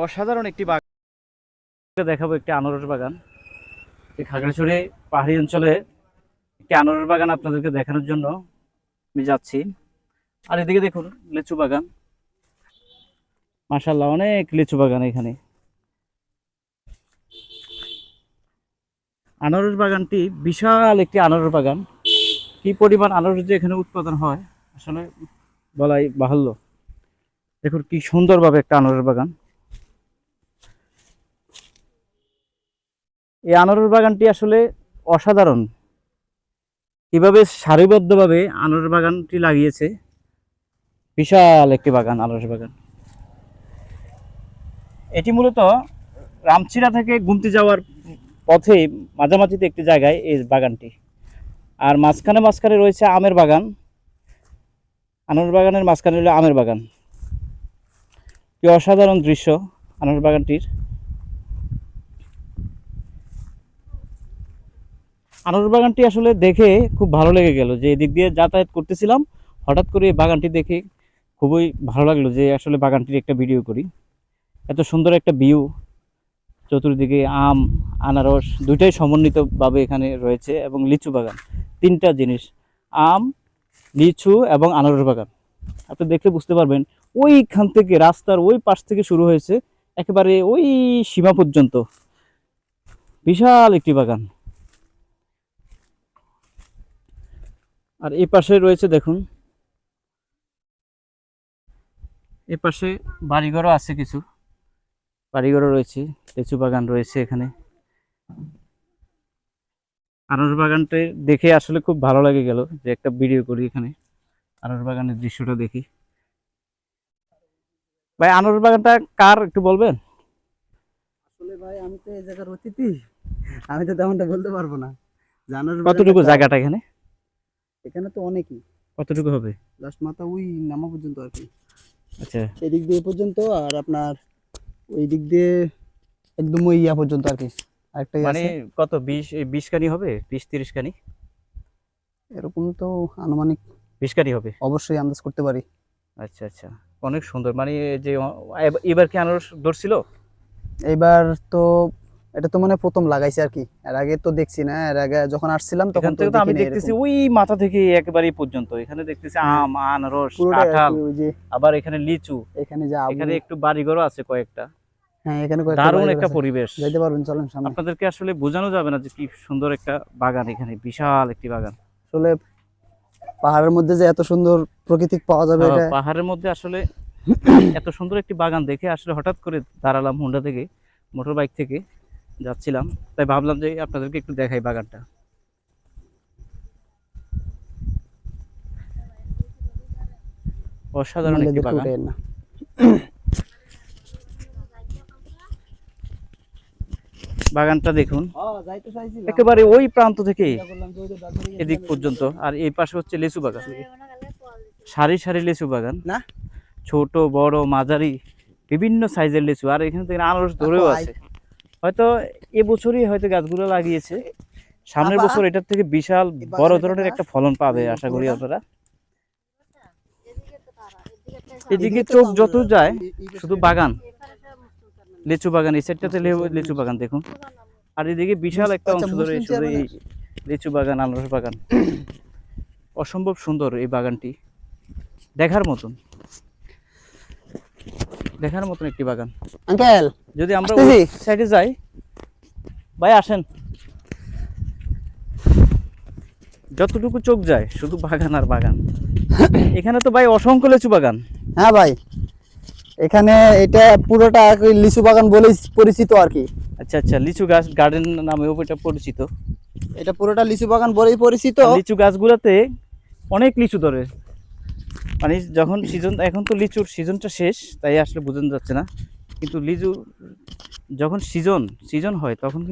অসাধারণ একটি বাগান দেখাবো, একটি আনারস বাগান। এই খাগড়াছড়ি পাহাড়ি অঞ্চলে একটি আনারস বাগান আপনাদেরকে দেখানোর জন্য আমি যাচ্ছি। আর এদিকে দেখুন লিচু বাগান, মাশাআল্লাহ অনেক লিচু বাগান এখানে। আনারস বাগানটি বিশাল একটি আনারস বাগান। কি পরিমাণ আনারস যে এখানে উৎপাদন হয় আসলে বলাই বাহুল্য। দেখুন কি সুন্দরভাবে একটা আনারস বাগান। এই আনারস বাগানটি আসলে অসাধারণ, কিভাবে সারিবদ্ধভাবে আনারস বাগানটি লাগিয়েছে। বিশাল একটি বাগান, আনারস বাগান। এটি মূলত রামচিরা থেকে গুমতি যাওয়ার পথে মাঝামাঝিতে একটি জায়গায় এই বাগানটি। আর মাঝখানে মাঝখানে রয়েছে আমের বাগান। আনারস বাগানের মাঝখানে হলো আমের বাগান। কি অসাধারণ দৃশ্য আনারস বাগানটির। আনারস বাগানটি আসলে দেখে খুব ভালো লেগে গেল, যে এদিক দিয়ে যাতায়াত করতেছিলাম, হঠাৎ করে এই বাগানটি দেখে খুবই ভালো লাগলো যে আসলে বাগানটির একটা ভিডিও করি। এত সুন্দর একটা ভিউ, চতুর্দিকে আম আনারস দুইটাই সমন্বিতভাবে এখানে রয়েছে, এবং লিচু বাগান। তিনটা জিনিস, আম, লিচু এবং আনারস বাগান। আপনি দেখলে বুঝতে পারবেন ওইখান থেকে রাস্তার ওই পাশ থেকে শুরু হয়েছে একেবারে ওই সীমা পর্যন্ত বিশাল একটি বাগান। আর এই পাশে রয়েছে দেখুন, এ পাশে বাড়িঘরও আছে, কিছু বাড়িঘরও রয়েছে, লিচু বাগান রয়েছে এখানে। আনারস বাগানটা দেখে আসলে খুব ভালো লাগে গেল যে একটা ভিডিও করি এখানে, আনারস বাগানের দৃশ্যটা দেখি। ভাই আনারস বাগানটা কার একটু বলবেন? আসলে ভাই আমি তো এই জায়গার অতিথি, আমি তো তেমনটা বলতে পারবো না। জানার কতটুকু জায়গাটা এখানে? এখানে তো অনেকই, কতটুকু হবে? লাস্ট মাথা ওই নামা পর্যন্ত আর কি। আচ্ছা, এদিক দিয়ে এ পর্যন্ত, আর আপনার ওই দিক দিয়ে একদম ওই ইয়া পর্যন্ত আর কি। আরেকটাই মানে আছে কত 20 কানি হবে, 20-30 কানি? এরকম তো আনুমানিক 20 কানি হবে। অবশ্যই আন্দাজ করতে পারি। আচ্ছা আচ্ছা, অনেক সুন্দর। মানে যে এবার কি আনারস ধরছিল? এইবার তো এটা তো মানে প্রথম লাগাইছে আর কি, এর আগে তো দেখছি না। এর আগে যখন আসছিলাম তখন এখান তো থেকে তো আমি দেখিনি দেখতেছি এরকম। ওই মাথা থেকে একেবারে এই পর্যন্ত, এখানে দেখতেছি হ্যাঁ, আম আনারস পুরোটাই আর কাঁঠাল, কি ওই যে আবার এখানে লিচু, এখানে যে আবু। এখানে একটু বাড়িঘরও আছে কয়েকটা। হ্যাঁ, এখানে কয়েকটা দারুণ বাড়িঘর একটা আছে। পরিবেশ। যাইতে পারবেন, চলেন সামনে। আপনাদেরকে আসলে বোঝানো যাবে না যে কি সুন্দর একটা বাগান, এখানে বিশাল একটি বাগান। আসলে পাহাড়ের মধ্যে যে এত সুন্দর প্রকৃতি পাওয়া যাবে এটা। পাহাড়ের মধ্যে আসলে এত সুন্দর একটি বাগান দেখে আসলে হঠাৎ করে দাঁড়ালাম হোন্ডা থেকে, মোটর বাইক থেকে যাচ্ছিলাম, তাই ভাবলাম যে আপনাদেরকে একটু দেখাই বাগানটা। অসাধারণ একটি মহিলাদেরকে বাগান। উঠে না। বাগানটা দেখুন যাইতে চাইছিলাম, একেবারে ওই প্রান্ত থেকে চিন্তা করলাম যে ওই যে দাদুরে এদিক গেছিলাম, পর্যন্ত। আর এই পাশে হচ্ছে লিচু বাগান, সারি সারি লিচু বাগান, না ছোট বড় মাঝারি বিভিন্ন সাইজের লিচু। আর এখানে থেকে আনারস ধরেও আছে, হয়তো এবছরই হয়তো গাছগুলো লাগিয়েছে, সামনের আপা, বছর এটার থেকে বিশাল এই বড় বাগানের ধরনের গাছ, একটা ফলন পাবে এই আশা করি পুরোটা? আপনারা। এদিকে এদিকে তো চোখ আমরা যত যায় এই শুধু পাশে বাগান, লিচু বাগান। এই সাইডটাতে লিচু বাগান দেখুন, আর এদিকে বিশাল একটা আচ্ছা, অংশ ধরে মুসলিম শুধু এই চেয়ারম্যানের। লিচু বাগান আনারস বাগান। অসম্ভব সুন্দর এই বাগানটি, দেখার মতন, দেখার মতন একটি বাগান। আঙ্কেল যদি আমরা আসতেছি। ওই সাইডে যাই, ভাই আসেন, যতটুকু চোখ যায় শুধু বাগান আর বাগান। এখানে তো ভাই অসংখ্য লিচু বাগান। হ্যাঁ ভাই, এখানে এটা পুরোটা ওই লিচু বাগান বলেই পরিচিত আর কি। আচ্ছা আচ্ছা, লিচু গাছ গার্ডেন নামেও এটা পরিচিত। এটা পুরোটা লিচু বাগান বলেই পরিচিত। আর লিচু গাছগুলোতে অনেক লিচু ধরে, মানে যখন সিজন, এখন তো লিচুর সিজনটা শেষ তাই আসলে বোঝানো যাচ্ছে না, কিন্তু লিচু যখন সিজন সিজন হয় তখন